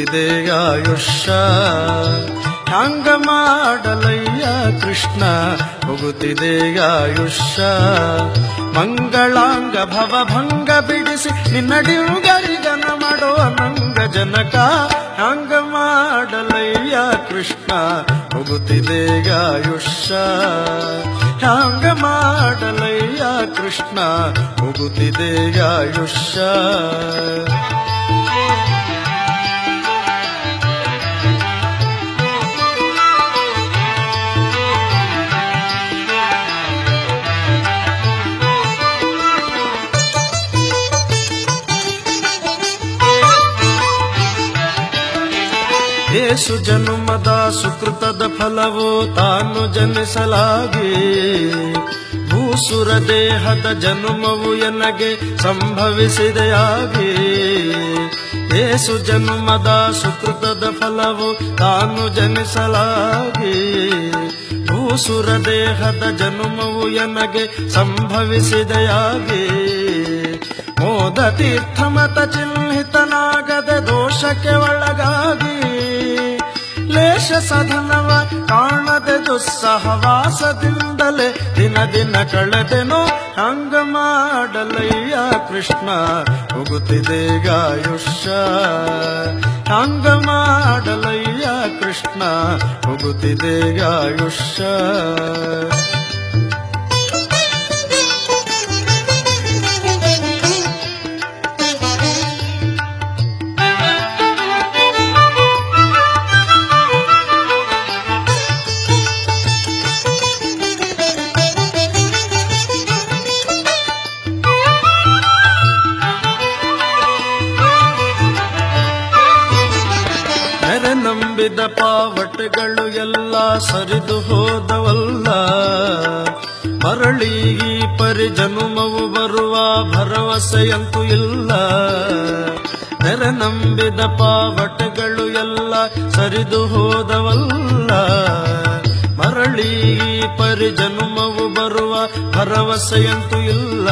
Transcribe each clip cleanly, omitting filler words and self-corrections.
ಹೋಗುತ್ತಿದೆ ಆಯುಷ್ಯ ಹ್ಯಾಂಗ ಮಾಡಲಯ್ಯ ಕೃಷ್ಣ ಹೋಗುತ್ತಿದೆ ಆಯುಷ್ಯ ಮಂಗಳಾಂಗ ಭವಭಂಗ ಬಿಡಿಸಿ ನಿನ್ನಡಿಯುಗರಿಗನ ಮಾಡೋ ನಂಗ ಜನಕ ಹ್ಯಾಂಗ ಮಾಡಲಯ್ಯ ಕೃಷ್ಣ ಹೋಗುತ್ತಿದೆ ಆಯುಷ್ಯ ಹ್ಯಾಂಗ ಮಾಡಲಯ್ಯ ಕೃಷ್ಣ ಹೋಗುತ್ತಿದೆ ಆಯುಷ್ಯ ಏಸು ಜನುಮದ ಸುಕೃತದ ಫಲವು ತಾನು ಜನಿಸಲಾಗಿ ಭೂಸುರ ದೇಹದ ಜನುಮವು ಎನಗೆ ಸಂಭವಿಸಿದೆಯಾಗಿ ಏಸು ಜನುಮದ ಸುಕೃತದ ಫಲವು ತಾನು ಜನಿಸಲಾಗಿ ಭೂಸುರ ದೇಹದ ಜನುಮವು ಎನಗೆ ಸಂಭವಿಸಿದೆಯಾಗಿ ಮೋದ ತೀರ್ಥಮತ ಚಿಹ್ನಿತನಾಗದೆ ದೋಷಕ್ಕೆ ಒಳಗಾಗಿ ಲೇಷ ಸಧನವ ಕಾಣದೆ ದುಸ್ಸಹವಾಸದಿಂದಲೇ ದಿನ ದಿನ ಕಳೆದೆನೋ ಹಂಗ ಮಾಡಲಯ್ಯ ಕೃಷ್ಣ ಹೋಗುತ್ತಿದೆ ಆಯುಷ್ಯ ಹಂಗ ಮಾಡಲಯ್ಯ ಕೃಷ್ಣ ಹೋಗುತ್ತಿದೆ ಆಯುಷ್ಯ ನಂಬಿದ ಪಾವಟಗಳು ಎಲ್ಲ ಸರಿದು ಹೋದವಲ್ಲ ಮರಳಿ ಈ ಪರಿಜನುಮವು ಬರುವ ಭರವಸೆಯಂತೂ ಇಲ್ಲ ನೆರೆ ನಂಬಿದ ಪಾವಟಗಳು ಎಲ್ಲ ಸರಿದು ಹೋದವಲ್ಲ ಮರಳಿ ಈ ಪರಿಜನುಮವು ಬರುವ ಭರವಸೆಯಂತೂ ಇಲ್ಲ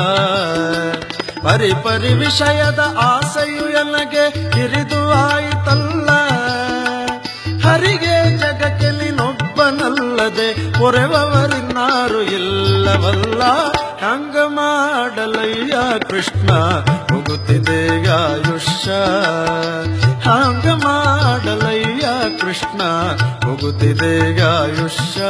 ಪರಿ ಪರಿ ವಿಷಯದ ಆಸೆಯು ಎನಗೆ ಹಿರಿದು ಆಯಿತಲ್ಲ ಹರಿಗೆ ಜಗಕ್ಕೆ ನೀನೊಬ್ಬನಲ್ಲದೆ ಪೊರೆವವರಿನ್ನಾರು ಇಲ್ಲವಲ್ಲ ಹಂಗ ಮಾಡಲಯ್ಯ ಕೃಷ್ಣ ಹೋಗುತ್ತಿದೆ ಆಯುಷ್ಯ ಹಂಗ ಮಾಡಲಯ್ಯ ಕೃಷ್ಣ ಹೋಗುತ್ತಿದೆ ಆಯುಷ್ಯ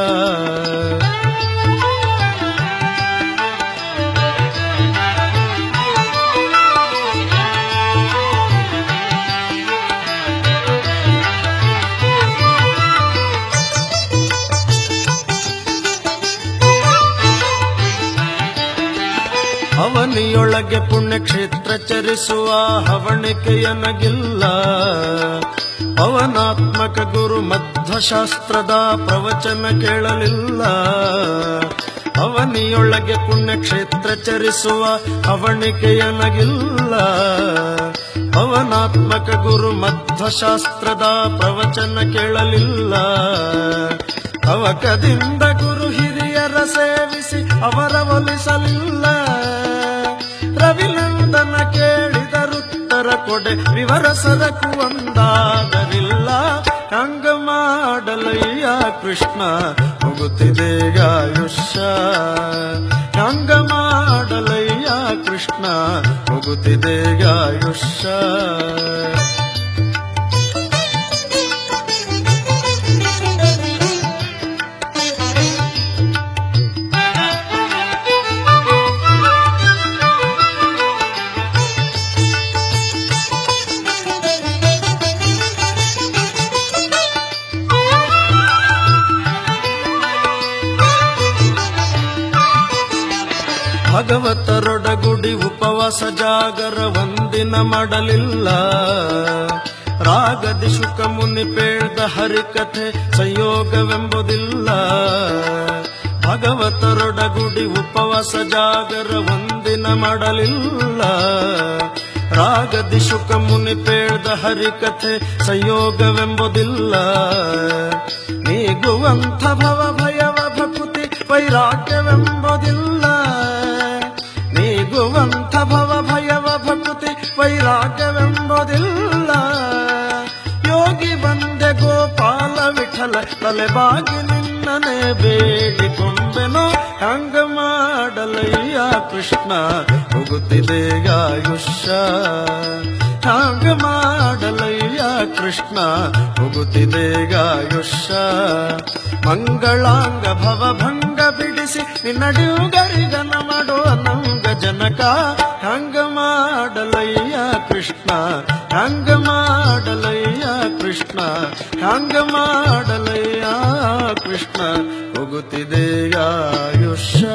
ಅವನಿಯೊಳಗೆ ಪುಣ್ಯಕ್ಷೇತ್ರ ಚರಿಸುವ ಹವಣಿಕೆಯನಗಿಲ್ಲ ಅವನಾತ್ಮಕ ಗುರು ಮಧ್ವಶಾಸ್ತ್ರದ ಪ್ರವಚನ ಕೇಳಲಿಲ್ಲ ಅವನಿಯೊಳಗೆ ಪುಣ್ಯಕ್ಷೇತ್ರ ಚರಿಸುವ ಹವಣಿಕೆಯನಗಿಲ್ಲ ಅವನಾತ್ಮಕ ಗುರು ಮಧ್ವಶಾಸ್ತ್ರದ ಪ್ರವಚನ ಕೇಳಲಿಲ್ಲ ಅವಕದಿಂದ ಗುರು ಹಿರಿಯರ ಸೇವಿಸಿ ಅವರ ಒಲಿಸಲಿಲ್ಲ ರವಿನಂದನ ಕೇಳಿದರುತ್ತರ ಕೊಡೆ ವಿವರ ಸರಕು ಒಂದಾದರಿಲ್ಲ ಹಂಗ ಮಾಡಲಯ್ಯ ಕೃಷ್ಣ ಹೋಗುತ್ತಿದೆ ಆಯುಷ್ಯ ಹಂಗ ಮಾಡಲಯ್ಯ ಕೃಷ್ಣ ಹೋಗುತ್ತಿದೆ ಆಯುಷ್ಯ ಭಗವತರೊಡಗುಡಿ ಉಪವಾಸ ಜಾಗರ ಒಂದಿನ ಮಾಡಲಿಲ್ಲ ರಾಗದಿ ಶುಕ ಮುನಿ ಪೇಳ್ದ ಹರಿಕಥೆ ಸಂಯೋಗವೆಂಬುದಿಲ್ಲ ಭಗವತರೊಡಗುಡಿ ಉಪವಾಸ ಜಾಗರ ಒಂದಿನ ಮಾಡಲಿಲ್ಲ ರಾಗದಿ ಶುಕ ಮುನಿ ಪೇಳ್ದ ಹರಿಕಥೆ ಸಂಯೋಗವೆಂಬುದಿಲ್ಲ ನೀಗುವಂಥ ಭವ ಭಯವ ಭಕುತಿ ವೈರಾಗ್ಯವೆಂಬುದಿಲ್ಲ ನೀಗುವಂಥ ಭವ ಭಯವ ಭಕುತಿ ವೈರಾಗ್ಯವೆಂಬುದಿಲ್ಲ ತಲೆಬಾಗಿ ನಿನ್ನನೆ ಬೇಡಿಕೊಂಡೆನೋ ಹಂಗ ಮಾಡಲಯ್ಯ ಕೃಷ್ಣ ಹೋಗುತ್ತಿದೆ ಆಯುಷ್ಯ ಹಂಗ ಮಾಡಲಯ್ಯ ಕೃಷ್ಣ ಹೋಗುತ್ತಿದೆ ಆಯುಷ್ಯ ಮಂಗಳಾಂಗ ಭವಭಂಗ ಬಿಡಿಸಿ ನಿನ್ನಡಿಯುಗರಿಗನ ಮಾಡುವ ನಂಗ ಜನಕ ಹಂಗ ಮಾಡಲಯ್ಯ ಕೃಷ್ಣ ಹಂಗ ಮಾಡಲಯ್ಯ ಕೃಷ್ಣ ಹಂಗ ಮಾಡಲಯ್ಯ ಕೃಷ್ಣ ಹೋಗುತ್ತಿದೆ ಆಯುಷ್ಯ